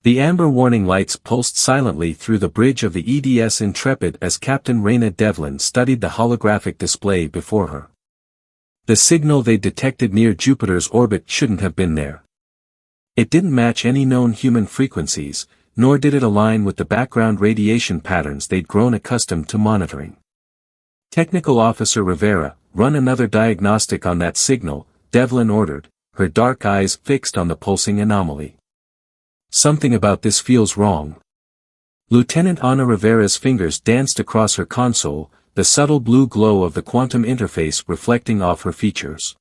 The amber warning lights pulsed silently through the bridge of the EDS Intrepid as Captain Raina Devlin studied the holographic display before her. The signal they detected near Jupiter's orbit shouldn't have been there. It didn't match any known human frequencies, nor did it align with the background radiation patterns they'd grown accustomed to monitoring. Technical Officer Rivera, run another diagnostic on that signal, Devlin ordered, her dark eyes fixed on the pulsing anomaly. Something about this feels wrong. Lieutenant Ana Rivera's fingers danced across her console, the subtle blue glow of the quantum interface reflecting off her features.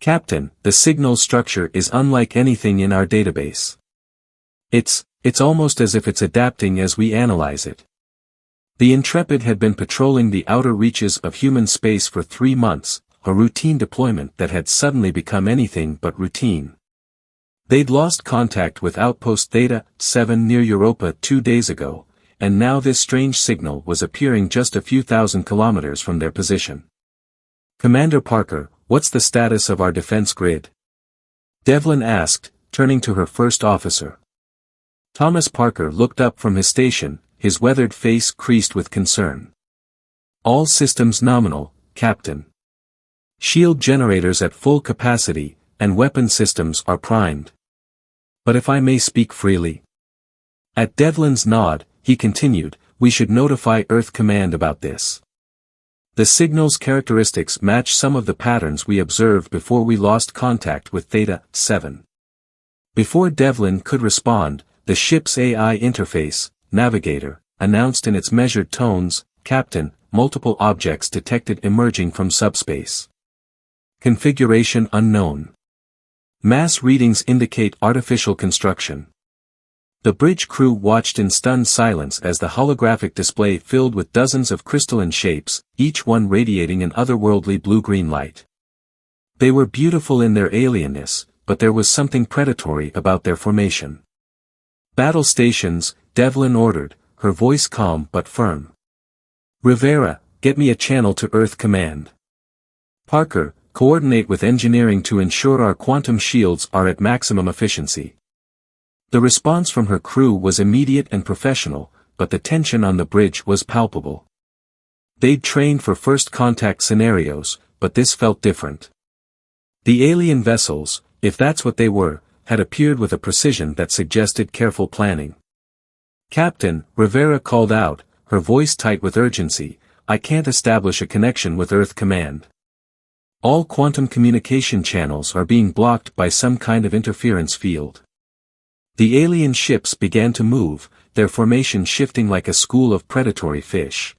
Captain, the signal structure is unlike anything in our database. It's almost as if it's adapting as we analyze it. The Intrepid had been patrolling the outer reaches of human space for 3 months, a routine deployment that had suddenly become anything but routine. They'd lost contact with Outpost Theta 7 near Europa 2 days ago, and now this strange signal was appearing just a few thousand kilometers from their position. Commander Parker, what's the status of our defense grid? Devlin asked, turning to her first officer. Thomas Parker looked up from his station, his weathered face creased with concern. All systems nominal, Captain. Shield generators at full capacity, and weapon systems are primed. But if I may speak freely. At Devlin's nod, he continued, we should notify Earth Command about this. The signal's characteristics match some of the patterns we observed before we lost contact with Theta 7. Before Devlin could respond, the ship's AI interface, Navigator, announced in its measured tones, Captain, multiple objects detected emerging from subspace. Configuration unknown. Mass readings indicate artificial construction. The bridge crew watched in stunned silence as the holographic display filled with dozens of crystalline shapes, each one radiating an otherworldly blue-green light. They were beautiful in their alienness, but there was something predatory about their formation. Battle stations, Devlin ordered, her voice calm but firm. Rivera, get me a channel to Earth Command. Parker, coordinate with engineering to ensure our quantum shields are at maximum efficiency. The response from her crew was immediate and professional, but the tension on the bridge was palpable. They'd trained for first contact scenarios, but this felt different. The alien vessels, if that's what they were, had appeared with a precision that suggested careful planning. Captain, Rivera called out, her voice tight with urgency, I can't establish a connection with Earth Command. All quantum communication channels are being blocked by some kind of interference field. The alien ships began to move, their formation shifting like a school of predatory fish.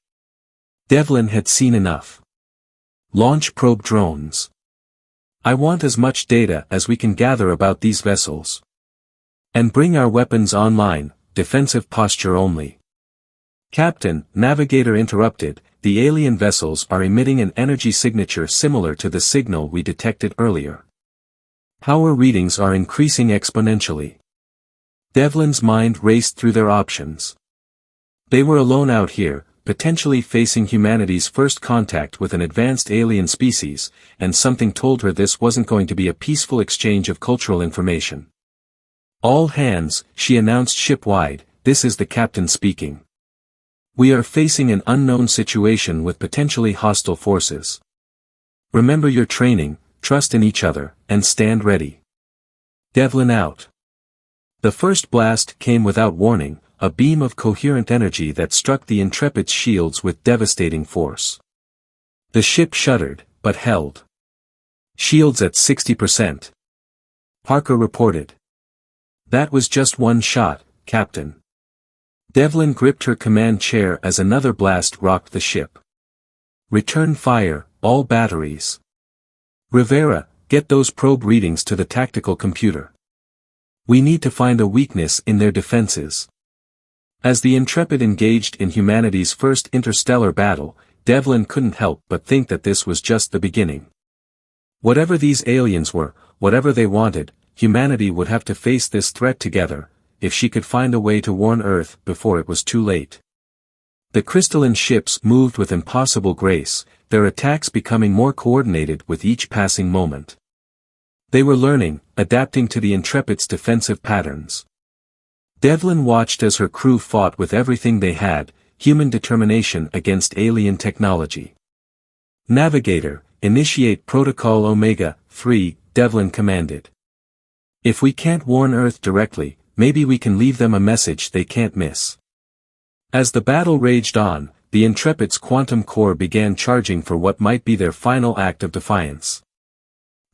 Devlin had seen enough. Launch probe drones. I want as much data as we can gather about these vessels. And bring our weapons online, defensive posture only. Captain, Navigator interrupted, the alien vessels are emitting an energy signature similar to the signal we detected earlier. Power readings are increasing exponentially. Devlin's mind raced through their options. They were alone out here, potentially facing humanity's first contact with an advanced alien species, and something told her this wasn't going to be a peaceful exchange of cultural information. All hands, she announced ship-wide, this is the captain speaking. We are facing an unknown situation with potentially hostile forces. Remember your training, trust in each other, and stand ready. Devlin out. The first blast came without warning, a beam of coherent energy that struck the Intrepid's shields with devastating force. The ship shuddered, but held. Shields at 60%. Parker reported. That was just one shot, Captain. Devlin gripped her command chair as another blast rocked the ship. Return fire, all batteries. Rivera, get those probe readings to the tactical computer. We need to find a weakness in their defenses. As the Intrepid engaged in humanity's first interstellar battle, Devlin couldn't help but think that this was just the beginning. Whatever these aliens were, whatever they wanted, humanity would have to face this threat together, if she could find a way to warn Earth before it was too late. The crystalline ships moved with impossible grace, their attacks becoming more coordinated with each passing moment. They were learning, adapting to the Intrepid's defensive patterns. Devlin watched as her crew fought with everything they had, human determination against alien technology. Navigator, initiate Protocol Omega-3, Devlin commanded. If we can't warn Earth directly, maybe we can leave them a message they can't miss. As the battle raged on, the Intrepid's quantum core began charging for what might be their final act of defiance.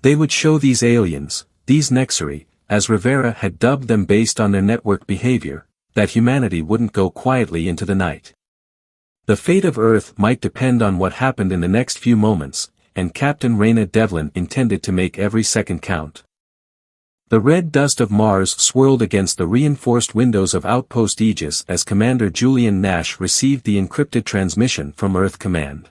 They would show these aliens, these Nexari, as Rivera had dubbed them based on their network behavior, that humanity wouldn't go quietly into the night. The fate of Earth might depend on what happened in the next few moments, and Captain Raina Devlin intended to make every second count. The red dust of Mars swirled against the reinforced windows of Outpost Aegis as Commander Julian Nash received the encrypted transmission from Earth Command.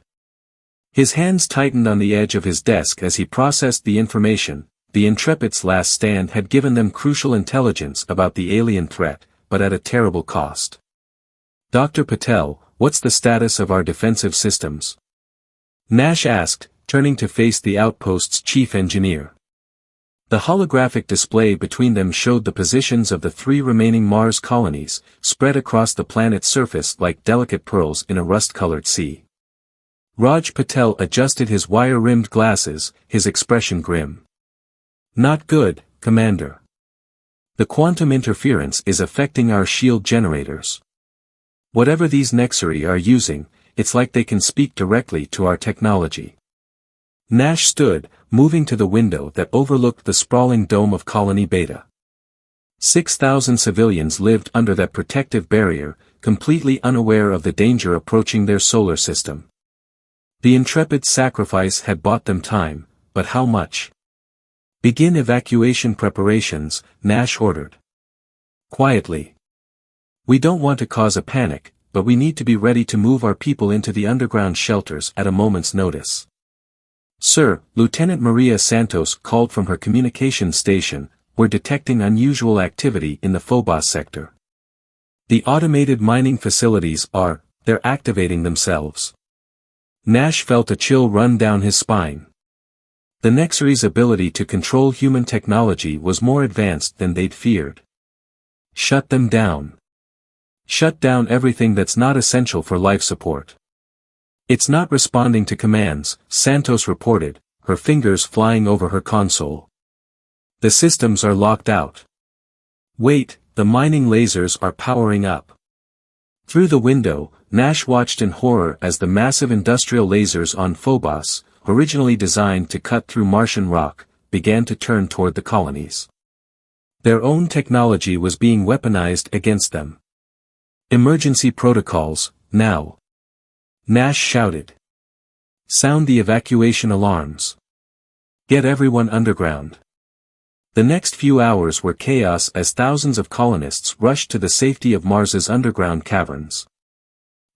His hands tightened on the edge of his desk as he processed the information. The Intrepid's last stand had given them crucial intelligence about the alien threat, but at a terrible cost. Dr. Patel, what's the status of our defensive systems? Nash asked, turning to face the outpost's chief engineer. The holographic display between them showed the positions of the 3 remaining Mars colonies, spread across the planet's surface like delicate pearls in a rust-colored sea. Raj Patel adjusted his wire-rimmed glasses, his expression grim. Not good, Commander. The quantum interference is affecting our shield generators. Whatever these Nexari are using, it's like they can speak directly to our technology. Nash stood, moving to the window that overlooked the sprawling dome of Colony Beta. 6,000 civilians lived under that protective barrier, completely unaware of the danger approaching their solar system. The Intrepid's sacrifice had bought them time, but how much? Begin evacuation preparations, Nash ordered. Quietly. We don't want to cause a panic, but we need to be ready to move our people into the underground shelters at a moment's notice. Sir, Lieutenant Maria Santos called from her communications station, we're detecting unusual activity in the Phobos sector. The automated mining facilities they're activating themselves. Nash felt a chill run down his spine. The Nexari's ability to control human technology was more advanced than they'd feared. Shut them down. Shut down everything that's not essential for life support. It's not responding to commands, Santos reported, her fingers flying over her console. The systems are locked out. Wait, the mining lasers are powering up. Through the window, Nash watched in horror as the massive industrial lasers on Phobos, originally designed to cut through Martian rock, began to turn toward the colonies. Their own technology was being weaponized against them. Emergency protocols, now. Nash shouted. Sound the evacuation alarms. Get everyone underground. The next few hours were chaos as thousands of colonists rushed to the safety of Mars's underground caverns.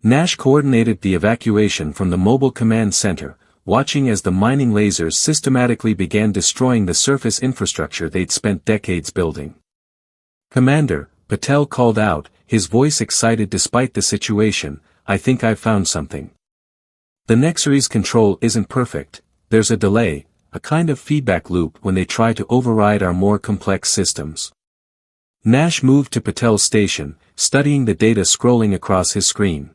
Nash coordinated the evacuation from the mobile command center, watching as the mining lasers systematically began destroying the surface infrastructure they'd spent decades building. Commander, Patel called out, his voice excited despite the situation, I think I've found something. The Nexari's control isn't perfect, there's a delay, a kind of feedback loop when they try to override our more complex systems. Nash moved to Patel's station, studying the data scrolling across his screen.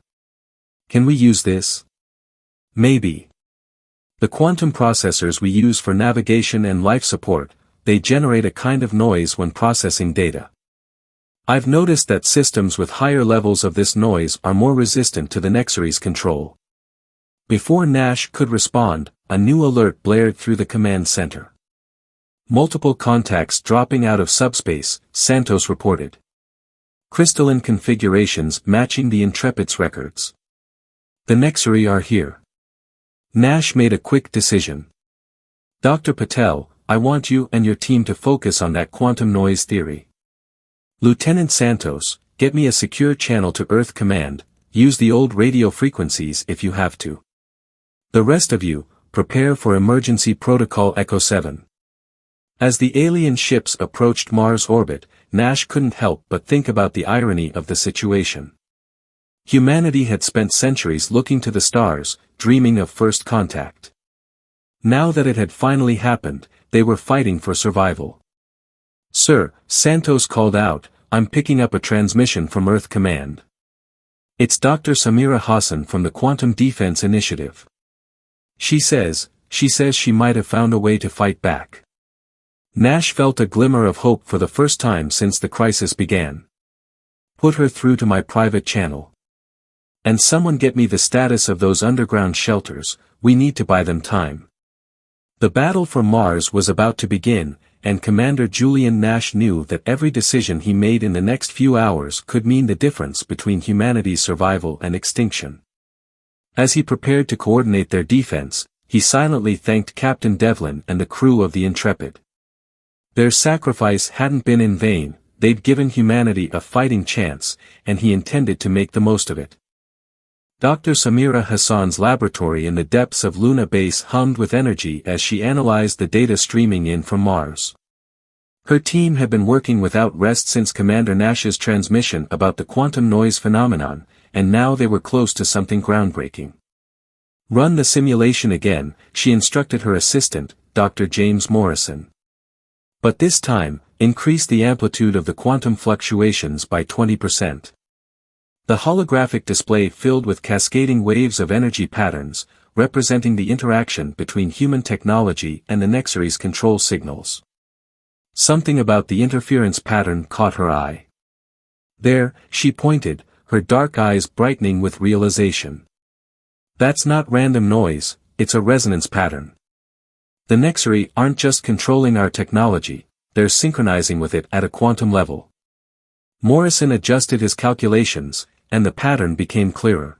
Can we use this? Maybe. The quantum processors we use for navigation and life support, they generate a kind of noise when processing data. I've noticed that systems with higher levels of this noise are more resistant to the Nexari's control. Before Nash could respond, a new alert blared through the command center. Multiple contacts dropping out of subspace, Santos reported. Crystalline configurations matching the Intrepid's records. The Nexari are here. Nash made a quick decision. Dr. Patel, I want you and your team to focus on that quantum noise theory. Lieutenant Santos, get me a secure channel to Earth Command, use the old radio frequencies if you have to. The rest of you, prepare for Emergency Protocol Echo 7. As the alien ships approached Mars orbit, Nash couldn't help but think about the irony of the situation. Humanity had spent centuries looking to the stars, dreaming of first contact. Now that it had finally happened, they were fighting for survival. Sir, Santos called out, I'm picking up a transmission from Earth Command. It's Dr. Samira Hassan from the Quantum Defense Initiative. She says she might have found a way to fight back. Nash felt a glimmer of hope for the first time since the crisis began. Put her through to my private channel. And someone get me the status of those underground shelters, we need to buy them time. The battle for Mars was about to begin, and Commander Julian Nash knew that every decision he made in the next few hours could mean the difference between humanity's survival and extinction. As he prepared to coordinate their defense, he silently thanked Captain Devlin and the crew of the Intrepid. Their sacrifice hadn't been in vain, they'd given humanity a fighting chance, and he intended to make the most of it. Dr. Samira Hassan's laboratory in the depths of Luna Base hummed with energy as she analyzed the data streaming in from Mars. Her team had been working without rest since Commander Nash's transmission about the quantum noise phenomenon, and now they were close to something groundbreaking. Run the simulation again, she instructed her assistant, Dr. James Morrison. But this time, increase the amplitude of the quantum fluctuations by 20%. The holographic display filled with cascading waves of energy patterns, representing the interaction between human technology and the Nexary's control signals. Something about the interference pattern caught her eye. There, she pointed, her dark eyes brightening with realization. That's not random noise, it's a resonance pattern. The Nexary aren't just controlling our technology, they're synchronizing with it at a quantum level. Morrison adjusted his calculations, and the pattern became clearer.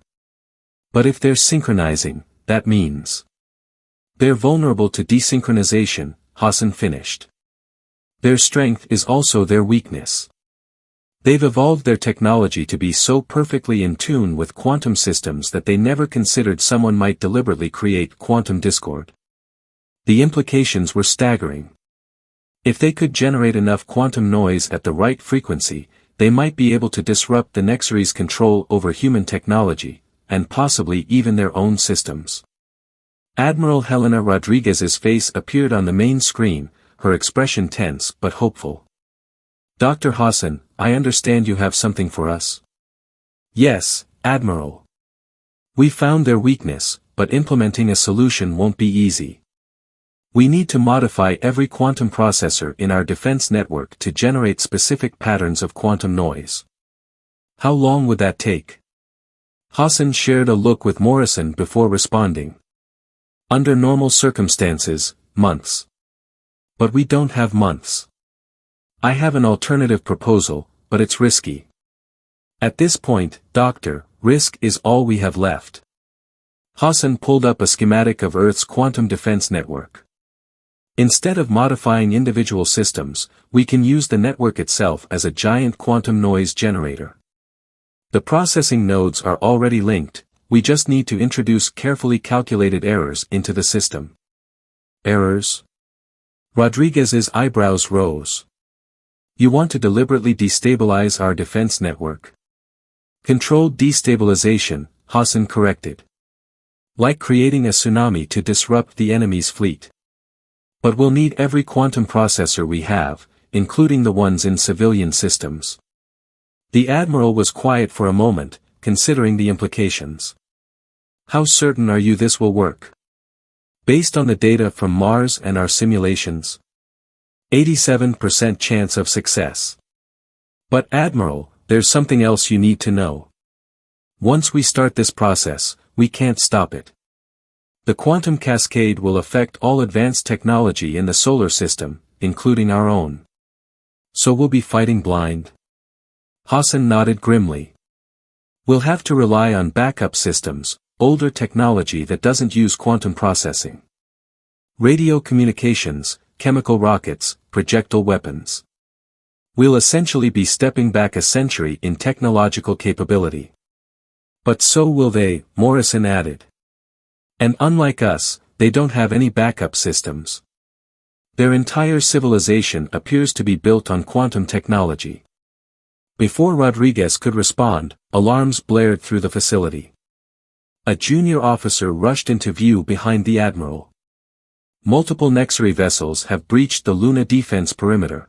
But if they're synchronizing, that means they're vulnerable to desynchronization, Hassan finished. Their strength is also their weakness. They've evolved their technology to be so perfectly in tune with quantum systems that they never considered someone might deliberately create quantum discord. The implications were staggering. If they could generate enough quantum noise at the right frequency, they might be able to disrupt the Nexary's control over human technology, and possibly even their own systems. Admiral Helena Rodriguez's face appeared on the main screen, her expression tense but hopeful. Dr. Hassan, I understand you have something for us. Yes, Admiral. We found their weakness, but implementing a solution won't be easy. We need to modify every quantum processor in our defense network to generate specific patterns of quantum noise. How long would that take? Hassan shared a look with Morrison before responding. Under normal circumstances, months. But we don't have months. I have an alternative proposal, but it's risky. At this point, Doctor, risk is all we have left. Hassan pulled up a schematic of Earth's quantum defense network. Instead of modifying individual systems, we can use the network itself as a giant quantum noise generator. The processing nodes are already linked, we just need to introduce carefully calculated errors into the system. Errors? Rodriguez's eyebrows rose. You want to deliberately destabilize our defense network? Controlled destabilization, Hassan corrected. Like creating a tsunami to disrupt the enemy's fleet. But we'll need every quantum processor we have, including the ones in civilian systems. The Admiral was quiet for a moment, considering the implications. How certain are you this will work? Based on the data from Mars and our simulations? 87% chance of success. But Admiral, there's something else you need to know. Once we start this process, we can't stop it. The quantum cascade will affect all advanced technology in the solar system, including our own. So we'll be fighting blind? Hassan nodded grimly. We'll have to rely on backup systems, older technology that doesn't use quantum processing. Radio communications, chemical rockets, projectile weapons. We'll essentially be stepping back a century in technological capability. But so will they, Morrison added. And unlike us, they don't have any backup systems. Their entire civilization appears to be built on quantum technology. Before Rodriguez could respond, alarms blared through the facility. A junior officer rushed into view behind the Admiral. Multiple Nexary vessels have breached the Luna defense perimeter.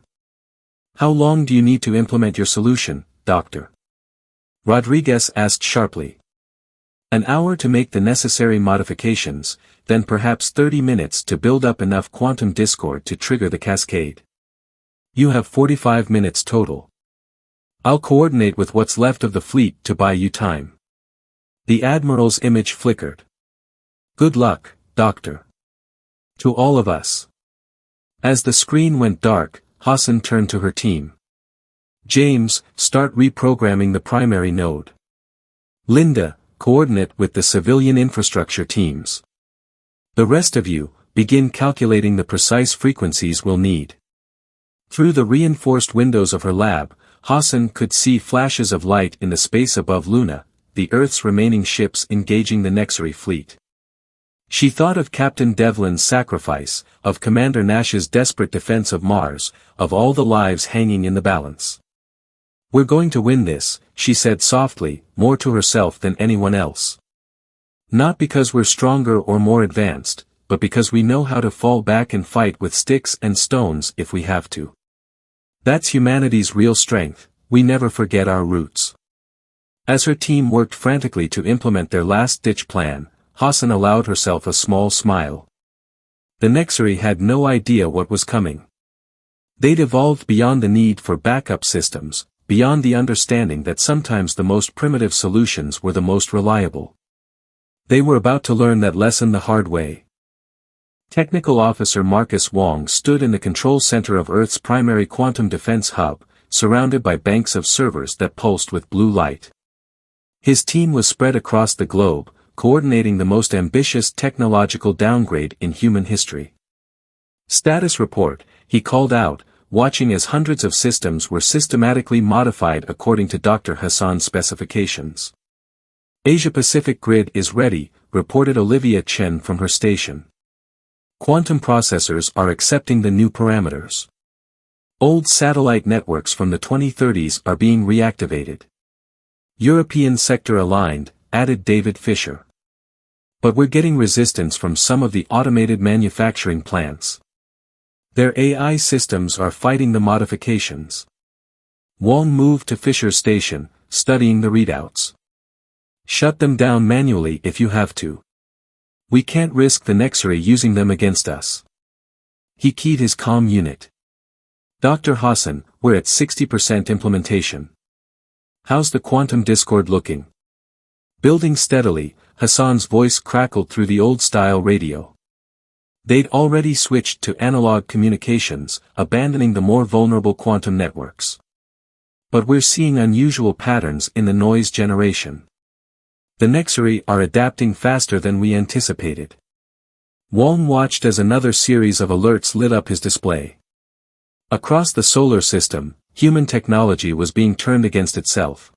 How long do you need to implement your solution, Doctor? Rodriguez asked sharply. An hour to make the necessary modifications, then perhaps 30 minutes to build up enough quantum discord to trigger the cascade. You have 45 minutes total. I'll coordinate with what's left of the fleet to buy you time. The Admiral's image flickered. Good luck, Doctor. To all of us. As the screen went dark, Hassan turned to her team. James, start reprogramming the primary node. Linda, coordinate with the civilian infrastructure teams. The rest of you, begin calculating the precise frequencies we'll need. Through the reinforced windows of her lab, Hassan could see flashes of light in the space above Luna, the Earth's remaining ships engaging the Nexary fleet. She thought of Captain Devlin's sacrifice, of Commander Nash's desperate defense of Mars, of all the lives hanging in the balance. We're going to win this, she said softly, more to herself than anyone else. Not because we're stronger or more advanced, but because we know how to fall back and fight with sticks and stones if we have to. That's humanity's real strength, we never forget our roots. As her team worked frantically to implement their last-ditch plan, Hassan allowed herself a small smile. The Nexary had no idea what was coming. They'd evolved beyond the need for backup systems, beyond the understanding that sometimes the most primitive solutions were the most reliable. They were about to learn that lesson the hard way. Technical Officer Marcus Wong stood in the control center of Earth's primary quantum defense hub, surrounded by banks of servers that pulsed with blue light. His team was spread across the globe, coordinating the most ambitious technological downgrade in human history. Status report, he called out, watching as hundreds of systems were systematically modified according to Dr. Hassan's specifications. Asia-Pacific grid is ready, reported Olivia Chen from her station. Quantum processors are accepting the new parameters. Old satellite networks from the 2030s are being reactivated. European sector aligned, added David Fisher. But we're getting resistance from some of the automated manufacturing plants. Their AI systems are fighting the modifications. Wong moved to Fisher's station, studying the readouts. Shut them down manually if you have to. We can't risk the Nexary using them against us. He keyed his comm unit. Dr. Hassan, we're at 60% implementation. How's the quantum discord looking? Building steadily, Hassan's voice crackled through the old-style radio. They'd already switched to analog communications, abandoning the more vulnerable quantum networks. But we're seeing unusual patterns in the noise generation. The Nexary are adapting faster than we anticipated. Wong watched as another series of alerts lit up his display. Across the solar system, human technology was being turned against itself.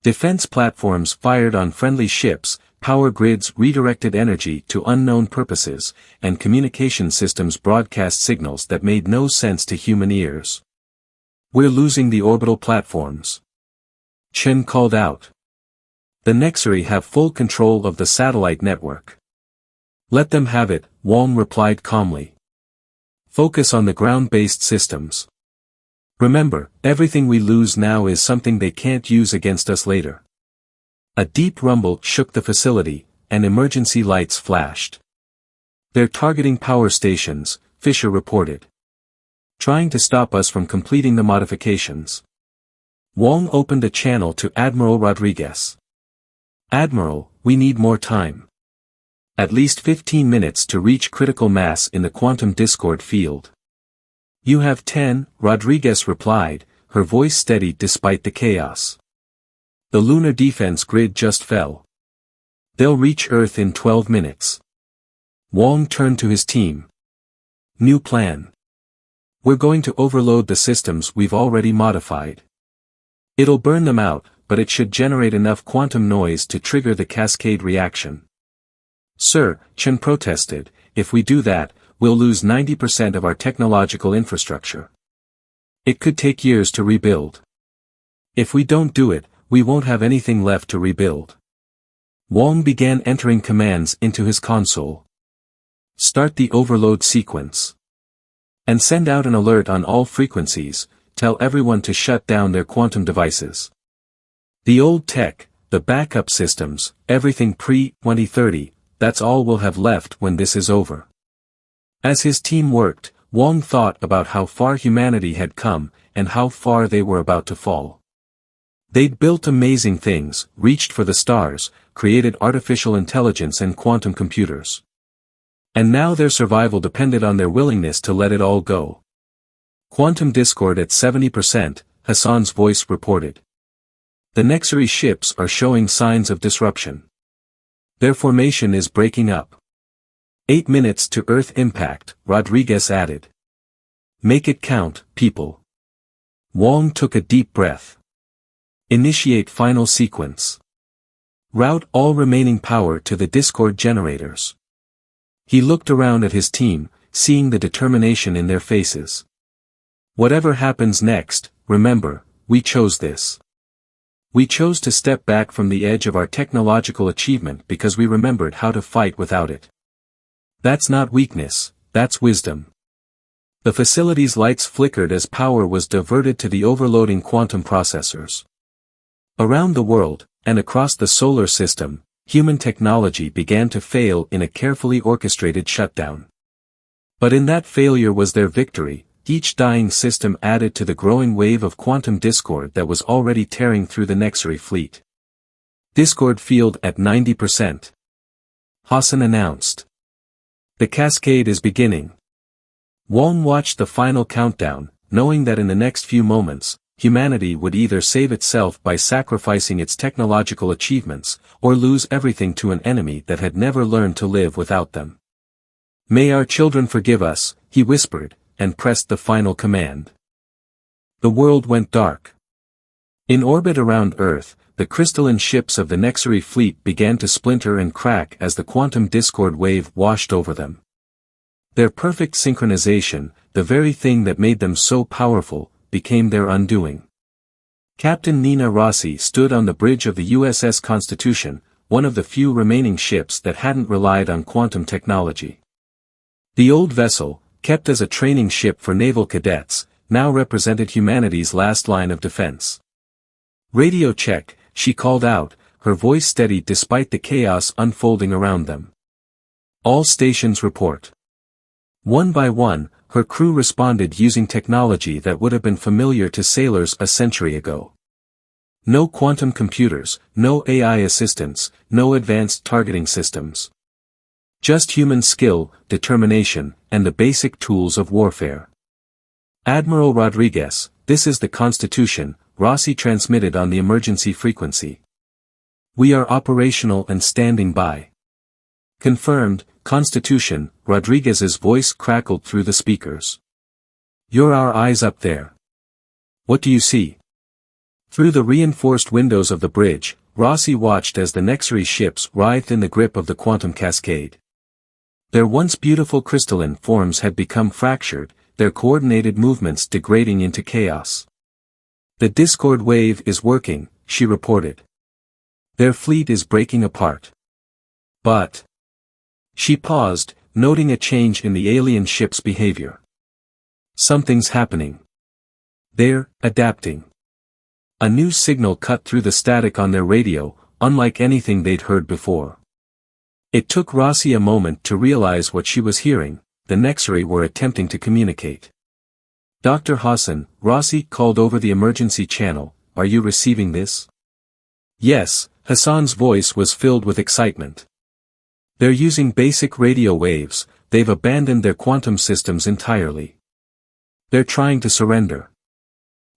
Defense platforms fired on friendly ships, power grids redirected energy to unknown purposes, and communication systems broadcast signals that made no sense to human ears. We're losing the orbital platforms. Chen called out. The Nexary have full control of the satellite network. Let them have it, Wong replied calmly. Focus on the ground-based systems. Remember, everything we lose now is something they can't use against us later. A deep rumble shook the facility, and emergency lights flashed. They're targeting power stations, Fisher reported. Trying to stop us from completing the modifications. Wong opened a channel to Admiral Rodriguez. Admiral, we need more time. At least 15 minutes to reach critical mass in the quantum discord field. You have 10, Rodriguez replied, her voice steady despite the chaos. The lunar defense grid just fell. They'll reach Earth in 12 minutes. Wong turned to his team. New plan. We're going to overload the systems we've already modified. It'll burn them out, but it should generate enough quantum noise to trigger the cascade reaction. Sir, Chen protested, if we do that, we'll lose 90% of our technological infrastructure. It could take years to rebuild. If we don't do it, we won't have anything left to rebuild. Wong began entering commands into his console. Start the overload sequence. And send out an alert on all frequencies, tell everyone to shut down their quantum devices. The old tech, the backup systems, everything pre-2030, that's all we'll have left when this is over. As his team worked, Wong thought about how far humanity had come, and how far they were about to fall. They'd built amazing things, reached for the stars, created artificial intelligence and quantum computers. And now their survival depended on their willingness to let it all go. Quantum discord at 70%, Hassan's voice reported. The Nexary ships are showing signs of disruption. Their formation is breaking up. 8 minutes to Earth impact, Rodriguez added. Make it count, people. Wong took a deep breath. Initiate final sequence. Route all remaining power to the discord generators. He looked around at his team, seeing the determination in their faces. Whatever happens next, remember, we chose this. We chose to step back from the edge of our technological achievement because we remembered how to fight without it. That's not weakness, that's wisdom. The facility's lights flickered as power was diverted to the overloading quantum processors. Around the world, and across the solar system, human technology began to fail in a carefully orchestrated shutdown. But in that failure was their victory. Each dying system added to the growing wave of quantum discord that was already tearing through the Nexary fleet. Discord field at 90%. Hassan announced. The cascade is beginning. Wong watched the final countdown, knowing that in the next few moments, humanity would either save itself by sacrificing its technological achievements, or lose everything to an enemy that had never learned to live without them. May our children forgive us, he whispered, and pressed the final command. The world went dark. In orbit around Earth, the crystalline ships of the Nexary fleet began to splinter and crack as the quantum discord wave washed over them. Their perfect synchronization, the very thing that made them so powerful, became their undoing. Captain Nina Rossi stood on the bridge of the USS Constitution, one of the few remaining ships that hadn't relied on quantum technology. The old vessel, kept as a training ship for naval cadets, now represented humanity's last line of defense. Radio check, she called out, her voice steady despite the chaos unfolding around them. All stations report. One by one, her crew responded using technology that would have been familiar to sailors a century ago. No quantum computers, no AI assistants, no advanced targeting systems. Just human skill, determination, and the basic tools of warfare. Admiral Rodriguez, this is the Constitution, Rossi transmitted on the emergency frequency. We are operational and standing by. Confirmed, Constitution, Rodriguez's voice crackled through the speakers. You're our eyes up there. What do you see? Through the reinforced windows of the bridge, Rossi watched as the Nexary ships writhed in the grip of the quantum cascade. Their once beautiful crystalline forms had become fractured, their coordinated movements degrading into chaos. The discord wave is working, she reported. Their fleet is breaking apart. But... She paused, noting a change in the alien ship's behavior. Something's happening. They're adapting. A new signal cut through the static on their radio, unlike anything they'd heard before. It took Rossi a moment to realize what she was hearing. The Nexary were attempting to communicate. Dr. Hassan, Rossi called over the emergency channel, are you receiving this? Yes, Hassan's voice was filled with excitement. They're using basic radio waves, they've abandoned their quantum systems entirely. They're trying to surrender.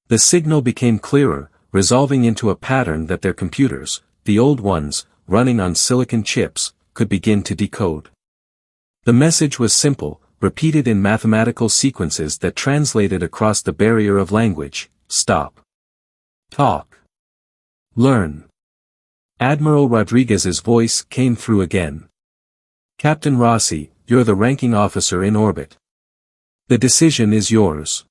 The signal became clearer, resolving into a pattern that their computers, the old ones, running on silicon chips, could begin to decode. The message was simple, repeated in mathematical sequences that translated across the barrier of language: stop. Talk. Learn. Admiral Rodriguez's voice came through again. Captain Rossi, you're the ranking officer in orbit. The decision is yours.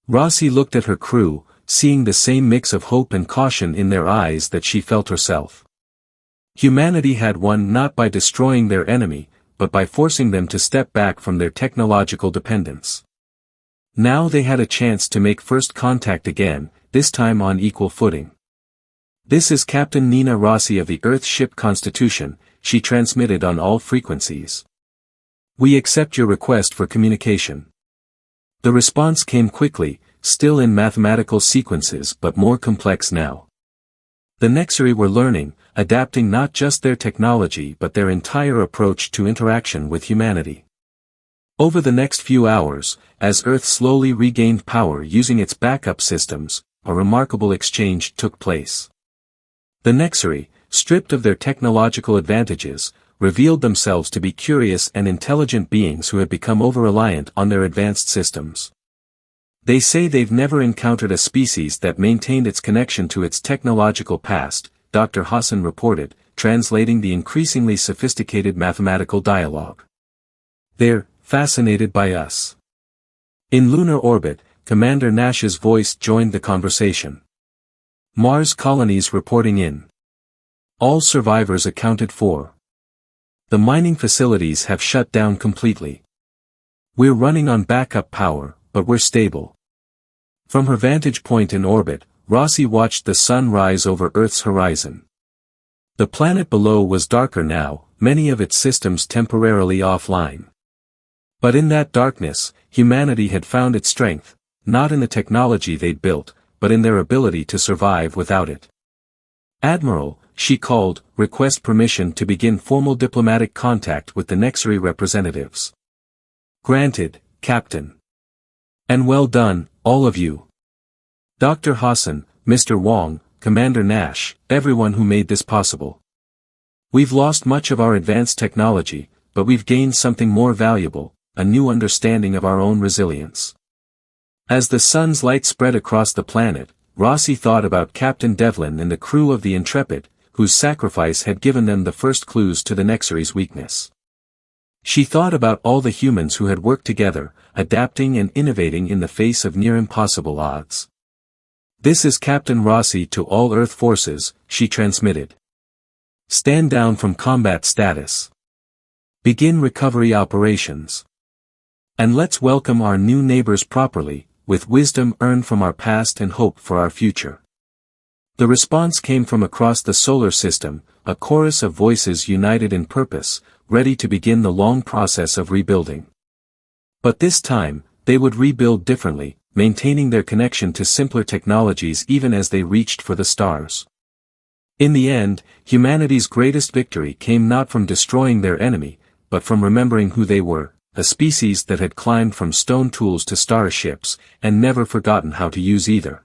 Rossi looked at her crew, seeing the same mix of hope and caution in their eyes that she felt herself. Humanity had won not by destroying their enemy, but by forcing them to step back from their technological dependence. Now they had a chance to make first contact again, this time on equal footing. "This is Captain Nina Rossi of the Earth ship Constitution," she transmitted on all frequencies. "We accept your request for communication." The response came quickly, still in mathematical sequences but more complex now. The Nexari were learning, adapting not just their technology but their entire approach to interaction with humanity. Over the next few hours, as Earth slowly regained power using its backup systems, a remarkable exchange took place. The Nexari, stripped of their technological advantages, revealed themselves to be curious and intelligent beings who had become over-reliant on their advanced systems. "They say they've never encountered a species that maintained its connection to its technological past," Dr. Hassan reported, translating the increasingly sophisticated mathematical dialogue. "They're fascinated by us." In lunar orbit, Commander Nash's voice joined the conversation. "Mars colonies reporting in. All survivors accounted for. The mining facilities have shut down completely. We're running on backup power, but we're stable." From her vantage point in orbit, Rossi watched the sun rise over Earth's horizon. The planet below was darker now, many of its systems temporarily offline. But in that darkness, humanity had found its strength, not in the technology they'd built, but in their ability to survive without it. "Admiral," she called, "request permission to begin formal diplomatic contact with the Nexari representatives." "Granted, Captain." "And well done, all of you. Dr. Hassan, Mr. Wong, Commander Nash, everyone who made this possible. We've lost much of our advanced technology, but we've gained something more valuable, a new understanding of our own resilience." As the sun's light spread across the planet, Rossi thought about Captain Devlin and the crew of the Intrepid, whose sacrifice had given them the first clues to the Nexari's weakness. She thought about all the humans who had worked together, adapting and innovating in the face of near-impossible odds. "This is Captain Rossi to all Earth forces," she transmitted. "Stand down from combat status. Begin recovery operations. And let's welcome our new neighbors properly, with wisdom earned from our past and hope for our future." The response came from across the solar system, a chorus of voices united in purpose, ready to begin the long process of rebuilding. But this time, they would rebuild differently, maintaining their connection to simpler technologies even as they reached for the stars. In the end, humanity's greatest victory came not from destroying their enemy, but from remembering who they were, a species that had climbed from stone tools to starships, and never forgotten how to use either.